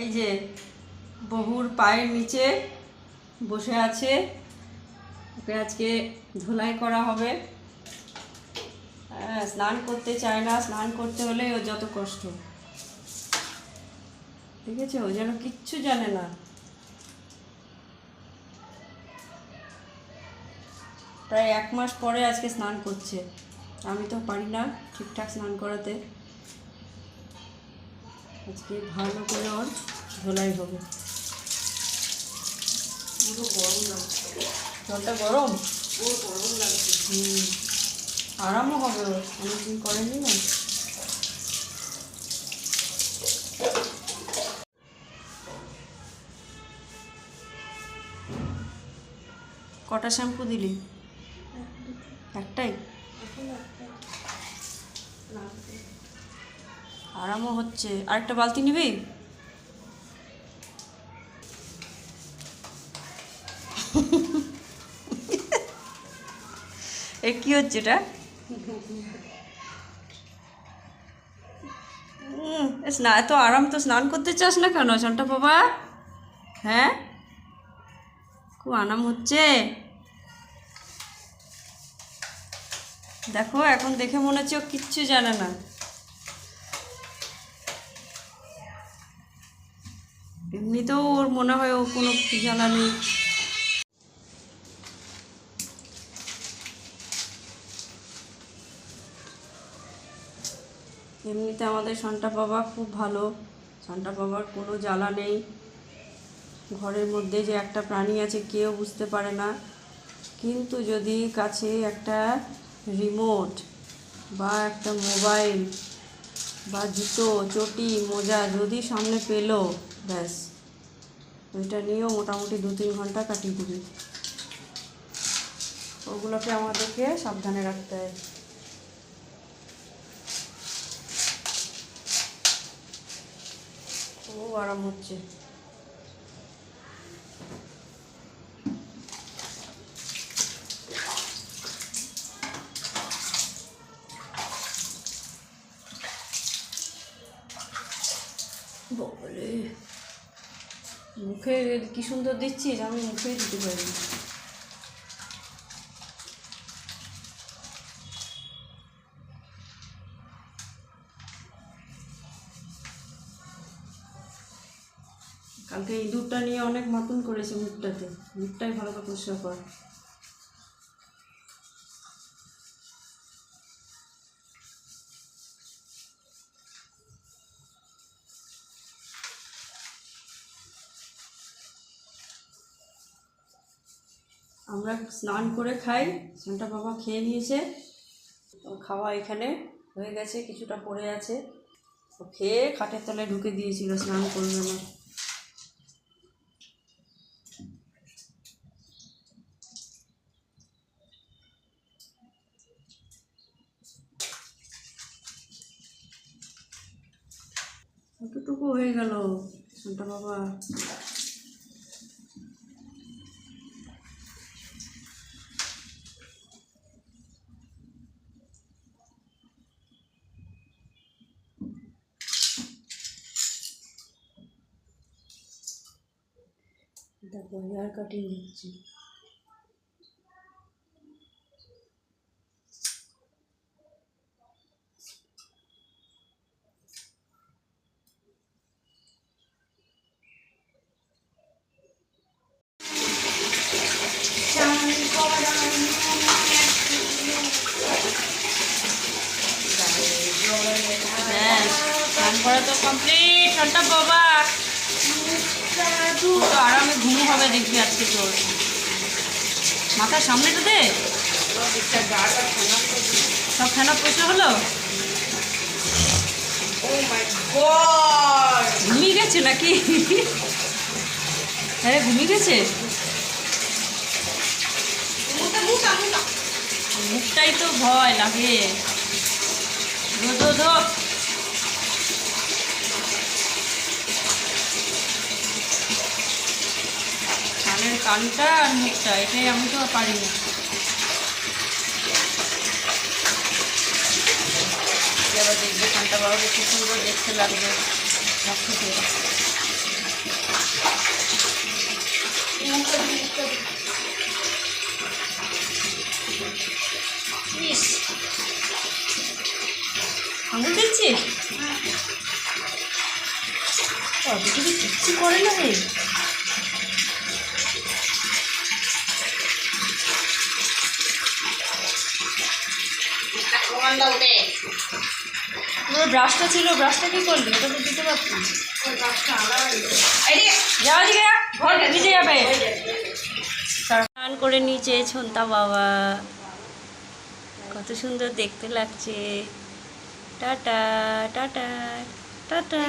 এই যে বহুর পায়ের নিচে বসে আছে, ওকে আজকে ধুলাই করা হবে। স্নান করতে চায় না, স্নান করতে হলে ওর যত কষ্ট, ঠিক আছে? ও যেন কিচ্ছু জানে না। প্রায় 1 মাস পরে আজকে স্নান করছে। আমি তো পারি না ঠিকঠাক স্নান করাতে। আজকে ভালো করে ওর ধোলাই হবে। পুরো গরম লাগছে, জলটা গরম, পুরো গরম লাগছে। আরামও হবে, ওর অনেকদিন করেনি না। কটা শ্যাম্পু দিলি? একটাই? আরামও হচ্ছে। আরেকটা বালতি নিবি? এ কি হচ্ছে এটা? না, এত আরাম তো স্নান করতে চাস না কেন সন্টা বাবা? হ্যাঁ, খুব আরাম হচ্ছে। দেখো এখন দেখে মনে হচ্ছে ও কিচ্ছু জানে না। এমনিতেও ওর মনে হয় ও কোনো জানা নেই। এমনিতে আমাদের সন্টা বাবা খুব ভালো, সন্টা বাবার কোনো জ্বালা নেই। ঘরের মধ্যে যে একটা প্রাণী আছে কেউ বুঝতে পারে না, কিন্তু যদি কাছে একটা রিমোট বা একটা মোবাইল বা জুতো চটি মোজা যদি সামনে পেলো, ব্যাস ওইটা নিয়েও মোটামুটি 2-3 ঘন্টা কাটিয়ে দিবি। ওগুলোকে আমাদেরকে সাবধানে রাখতে হয়। খুব আরাম হচ্ছে। বলে মুখে কি সুন্দর দিচ্ছিস, আমি মুখেই দিতে পারি। কালকে ইঁদুরটা নিয়ে অনেক মাতুন করেছে মুখটাতে, মুখটাই ভালো করে পরিষ্কার কর। আমরা স্নান করে খাই, সন্টা বাবা খেয়ে নিয়েছে। খাওয়া এখানে হয়ে গেছে, কিছুটা পড়ে আছে। ও খেয়ে খাটের তলায় ঢুকে দিয়েছিল, স্নান করবে না। কতটুকু হয়ে গেল সন্টা বাবা? দেখো হেয়ার কাটিং দিচ্ছি। হ্যাঁ, স্নান করা তো কমপ্লিট সন্টা বাবা। তো আরামে ঘুমো হবে দেখবি আজকে তোর। মাথার সামনেটা দে, সব ফেনা পয়সা হলো। ঘুমিয়ে গেছে নাকি? হ্যাঁ ঘুমিয়ে গেছে। মুখটাই তো ভয় লাগে। ধো কানের কানটা আর মুখটা, এটাই আমি তো পারি না। এবার দেখবে কানটা বাবাকে কি সুন্দর দেখতে লাগবে সব থেকে। আঙুল দিচ্ছি কিছু কিচ্ছু করে না রে। তোর ব্রাশটা ছিল, ব্রাশটা কি করলি? ওটা তো দিতে পারছি। যাওয়া দিকে ঘর ভিজে যাবে। স্নান করে নিচে ছন্তা বাবা, কত সুন্দর দেখতে লাগছে। Tata tata tata.